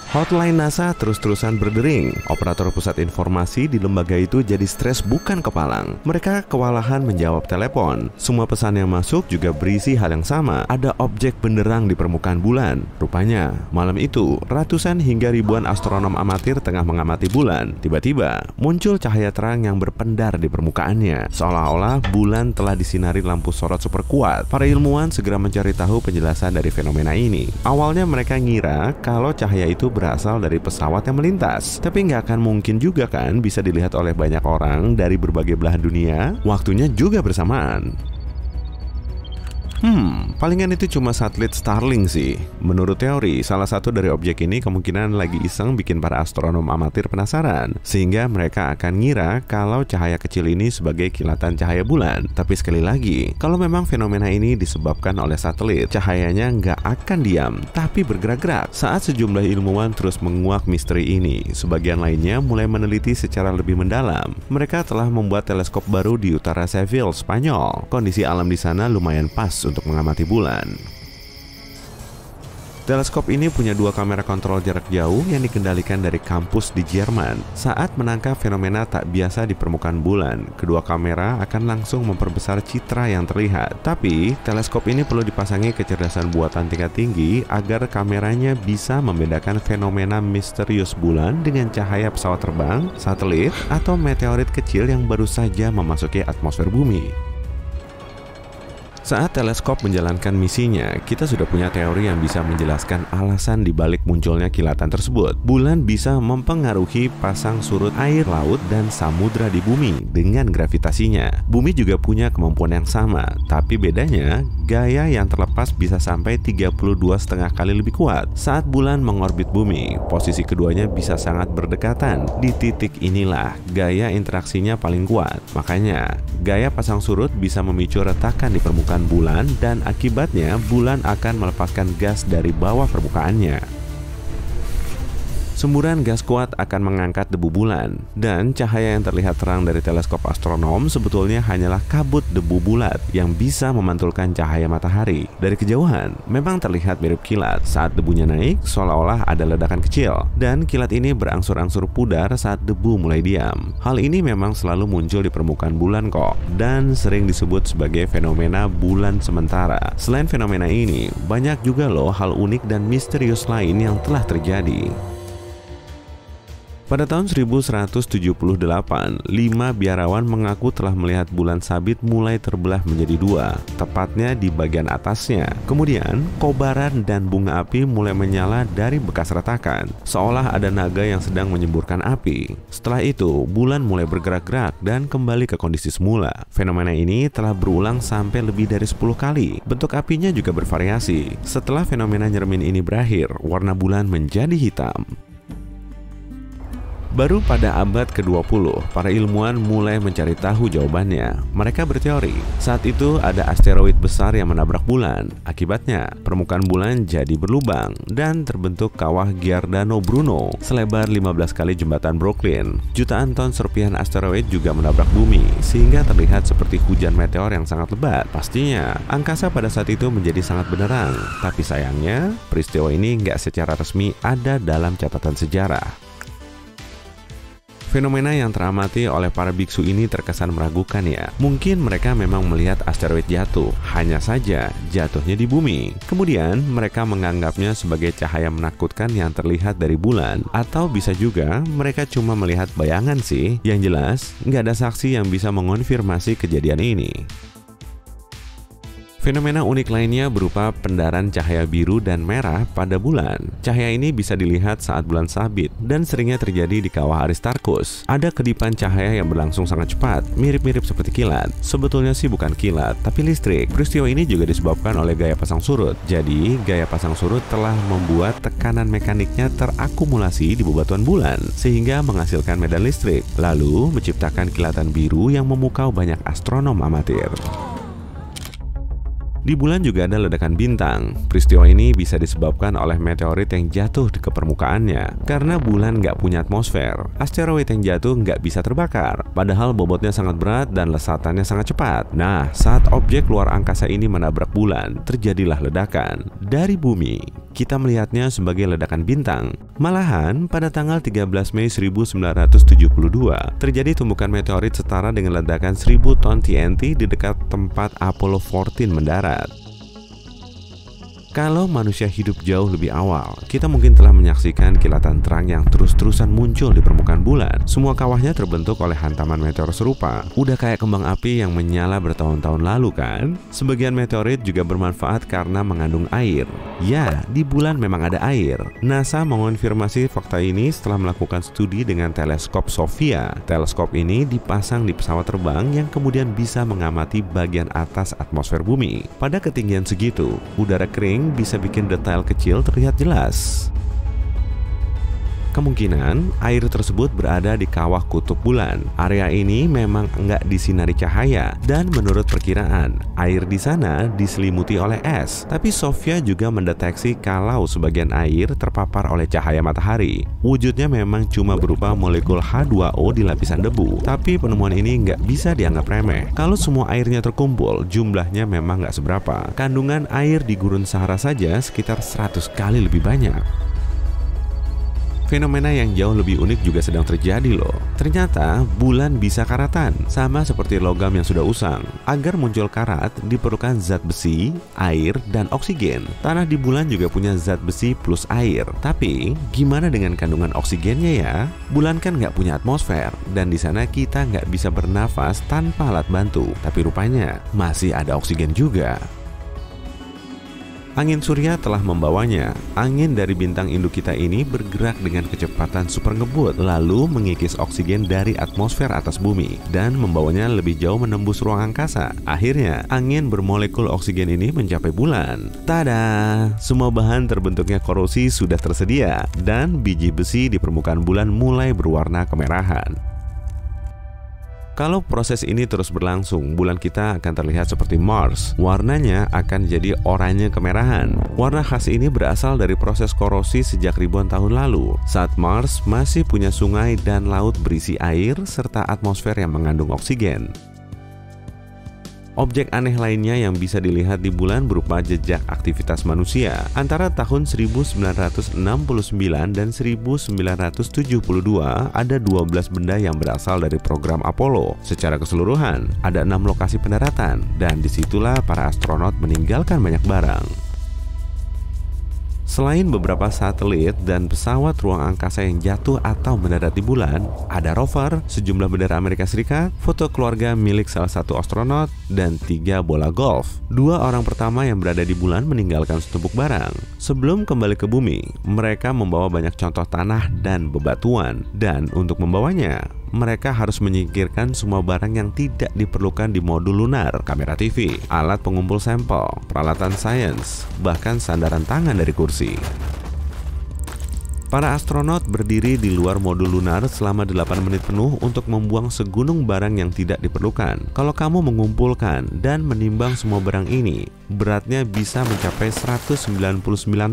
Hotline NASA terus-terusan berdering. Operator pusat informasi di lembaga itu jadi stres bukan kepalang. Mereka kewalahan menjawab telepon. Semua pesan yang masuk juga berisi hal yang sama. Ada objek benderang di permukaan bulan. Rupanya, malam itu, ratusan hingga ribuan astronom amatir tengah mengamati bulan. Tiba-tiba, muncul cahaya terang yang berpendar di permukaannya. Seolah-olah bulan telah disinari lampu sorot super kuat. Para ilmuwan segera mencari tahu penjelasan dari fenomena ini. Awalnya mereka ngira kalau cahaya itu berasal dari pesawat yang melintas. Tapi nggak akan mungkin juga kan bisa dilihat oleh banyak orang dari berbagai belahan dunia. Waktunya juga bersamaan. Palingan itu cuma satelit Starlink sih. Menurut teori, salah satu dari objek ini kemungkinan lagi iseng bikin para astronom amatir penasaran, sehingga mereka akan ngira kalau cahaya kecil ini sebagai kilatan cahaya bulan. Tapi sekali lagi, kalau memang fenomena ini disebabkan oleh satelit, cahayanya nggak akan diam, tapi bergerak-gerak. Saat sejumlah ilmuwan terus menguak misteri ini, sebagian lainnya mulai meneliti secara lebih mendalam. Mereka telah membuat teleskop baru di utara Seville, Spanyol. Kondisi alam di sana lumayan pas untuk mengamati bulan. Teleskop ini punya dua kamera kontrol jarak jauh yang dikendalikan dari kampus di Jerman. Saat menangkap fenomena tak biasa di permukaan bulan, kedua kamera akan langsung memperbesar citra yang terlihat. Tapi, teleskop ini perlu dipasangi kecerdasan buatan tingkat tinggi agar kameranya bisa membedakan fenomena misterius bulan dengan cahaya pesawat terbang, satelit, atau meteorit kecil yang baru saja memasuki atmosfer bumi. Saat teleskop menjalankan misinya, kita sudah punya teori yang bisa menjelaskan alasan dibalik munculnya kilatan tersebut. Bulan bisa mempengaruhi pasang surut air laut dan samudra di bumi dengan gravitasinya. Bumi juga punya kemampuan yang sama, tapi bedanya gaya yang terlepas bisa sampai 32,5 kali lebih kuat. Saat bulan mengorbit bumi, posisi keduanya bisa sangat berdekatan. Di titik inilah gaya interaksinya paling kuat. Makanya, gaya pasang surut bisa memicu retakan di permukaan bulan dan akibatnya bulan akan melepaskan gas dari bawah permukaannya. Semburan gas kuat akan mengangkat debu bulan, dan cahaya yang terlihat terang dari teleskop astronom sebetulnya hanyalah kabut debu bulat yang bisa memantulkan cahaya matahari. Dari kejauhan, memang terlihat mirip kilat. Saat debunya naik, seolah-olah ada ledakan kecil, dan kilat ini berangsur-angsur pudar saat debu mulai diam. Hal ini memang selalu muncul di permukaan bulan kok, dan sering disebut sebagai fenomena bulan sementara. Selain fenomena ini, banyak juga loh hal unik dan misterius lain yang telah terjadi. Pada tahun 1178, 5 biarawan mengaku telah melihat bulan sabit mulai terbelah menjadi dua, tepatnya di bagian atasnya. Kemudian, kobaran dan bunga api mulai menyala dari bekas retakan, seolah ada naga yang sedang menyemburkan api. Setelah itu, bulan mulai bergerak-gerak dan kembali ke kondisi semula. Fenomena ini telah berulang sampai lebih dari 10 kali. Bentuk apinya juga bervariasi. Setelah fenomena nyeremin ini berakhir, warna bulan menjadi hitam. Baru pada abad ke-20, para ilmuwan mulai mencari tahu jawabannya. Mereka berteori, saat itu ada asteroid besar yang menabrak bulan. Akibatnya, permukaan bulan jadi berlubang dan terbentuk kawah Giordano Bruno selebar 15 kali jembatan Brooklyn. Jutaan ton serpihan asteroid juga menabrak bumi, sehingga terlihat seperti hujan meteor yang sangat lebat. Pastinya, angkasa pada saat itu menjadi sangat benderang. Tapi sayangnya, peristiwa ini nggak secara resmi ada dalam catatan sejarah. Fenomena yang teramati oleh para biksu ini terkesan meragukan ya. Mungkin mereka memang melihat asteroid jatuh, hanya saja jatuhnya di bumi. Kemudian mereka menganggapnya sebagai cahaya menakutkan yang terlihat dari bulan. Atau bisa juga mereka cuma melihat bayangan sih. Yang jelas, nggak ada saksi yang bisa mengonfirmasi kejadian ini. Fenomena unik lainnya berupa pendaran cahaya biru dan merah pada bulan. Cahaya ini bisa dilihat saat bulan sabit dan seringnya terjadi di kawah Aristarchus. Ada kedipan cahaya yang berlangsung sangat cepat, mirip-mirip seperti kilat. Sebetulnya sih bukan kilat, tapi listrik. Peristiwa ini juga disebabkan oleh gaya pasang surut. Jadi, gaya pasang surut telah membuat tekanan mekaniknya terakumulasi di bebatuan bulan, sehingga menghasilkan medan listrik, lalu menciptakan kilatan biru yang memukau banyak astronom amatir. Di bulan juga ada ledakan bintang. Peristiwa ini bisa disebabkan oleh meteorit yang jatuh ke permukaannya. Karena bulan nggak punya atmosfer, asteroid yang jatuh nggak bisa terbakar. Padahal bobotnya sangat berat dan lesatannya sangat cepat. Nah, saat objek luar angkasa ini menabrak bulan, terjadilah ledakan. Dari bumi, kita melihatnya sebagai ledakan bintang. Malahan, pada tanggal 13 Mei 1972, terjadi tumbukan meteorit setara dengan ledakan 1000 ton TNT di dekat tempat Apollo 14 mendarat. Kalau manusia hidup jauh lebih awal, kita mungkin telah menyaksikan kilatan terang yang terus-terusan muncul di permukaan bulan. Semua kawahnya terbentuk oleh hantaman meteor serupa. Udah kayak kembang api yang menyala bertahun-tahun lalu kan? Sebagian meteorit juga bermanfaat karena mengandung air. Ya, di bulan memang ada air. NASA mengonfirmasi fakta ini setelah melakukan studi dengan teleskop SOFIA. Teleskop ini dipasang di pesawat terbang yang kemudian bisa mengamati bagian atas atmosfer bumi. Pada ketinggian segitu, udara kering bisa bikin detail kecil terlihat jelas. Kemungkinan air tersebut berada di kawah kutub bulan. Area ini memang nggak disinari cahaya, dan menurut perkiraan, air di sana diselimuti oleh es. Tapi SOFIA juga mendeteksi kalau sebagian air terpapar oleh cahaya matahari. Wujudnya memang cuma berupa molekul H2O di lapisan debu. Tapi penemuan ini nggak bisa dianggap remeh. Kalau semua airnya terkumpul, jumlahnya memang nggak seberapa. Kandungan air di gurun Sahara saja sekitar 100 kali lebih banyak. Fenomena yang jauh lebih unik juga sedang terjadi loh. Ternyata bulan bisa karatan, sama seperti logam yang sudah usang. Agar muncul karat diperlukan zat besi, air, dan oksigen. Tanah di bulan juga punya zat besi plus air. Tapi gimana dengan kandungan oksigennya ya? Bulan kan nggak punya atmosfer, dan di sana kita nggak bisa bernafas tanpa alat bantu. Tapi rupanya masih ada oksigen juga. Angin surya telah membawanya. Angin dari bintang induk kita ini bergerak dengan kecepatan super ngebut, lalu mengikis oksigen dari atmosfer atas bumi dan membawanya lebih jauh menembus ruang angkasa. Akhirnya, angin bermolekul oksigen ini mencapai bulan. Tada! Semua bahan terbentuknya korosi sudah tersedia, dan biji besi di permukaan bulan mulai berwarna kemerahan. Kalau proses ini terus berlangsung, bulan kita akan terlihat seperti Mars. Warnanya akan jadi oranye kemerahan. Warna khas ini berasal dari proses korosi sejak ribuan tahun lalu, saat Mars masih punya sungai dan laut berisi air serta atmosfer yang mengandung oksigen. Objek aneh lainnya yang bisa dilihat di bulan berupa jejak aktivitas manusia. Antara tahun 1969 dan 1972 ada 12 benda yang berasal dari program Apollo. Secara keseluruhan, ada 6 lokasi pendaratan, dan disitulah para astronot meninggalkan banyak barang. Selain beberapa satelit dan pesawat ruang angkasa yang jatuh atau mendarat di bulan, ada rover, sejumlah bendera Amerika Serikat, foto keluarga milik salah satu astronot, dan 3 bola golf. 2 orang pertama yang berada di bulan meninggalkan setumpuk barang. Sebelum kembali ke bumi, mereka membawa banyak contoh tanah dan bebatuan, dan untuk membawanya, mereka harus menyingkirkan semua barang yang tidak diperlukan di modul lunar, kamera TV, alat pengumpul sampel, peralatan sains, bahkan sandaran tangan dari kursi. Para astronot berdiri di luar modul lunar selama 8 menit penuh untuk membuang segunung barang yang tidak diperlukan. Kalau kamu mengumpulkan dan menimbang semua barang ini, beratnya bisa mencapai 199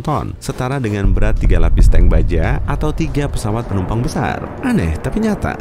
ton, setara dengan berat 3 lapis tank baja atau 3 pesawat penumpang besar. Aneh tapi nyata.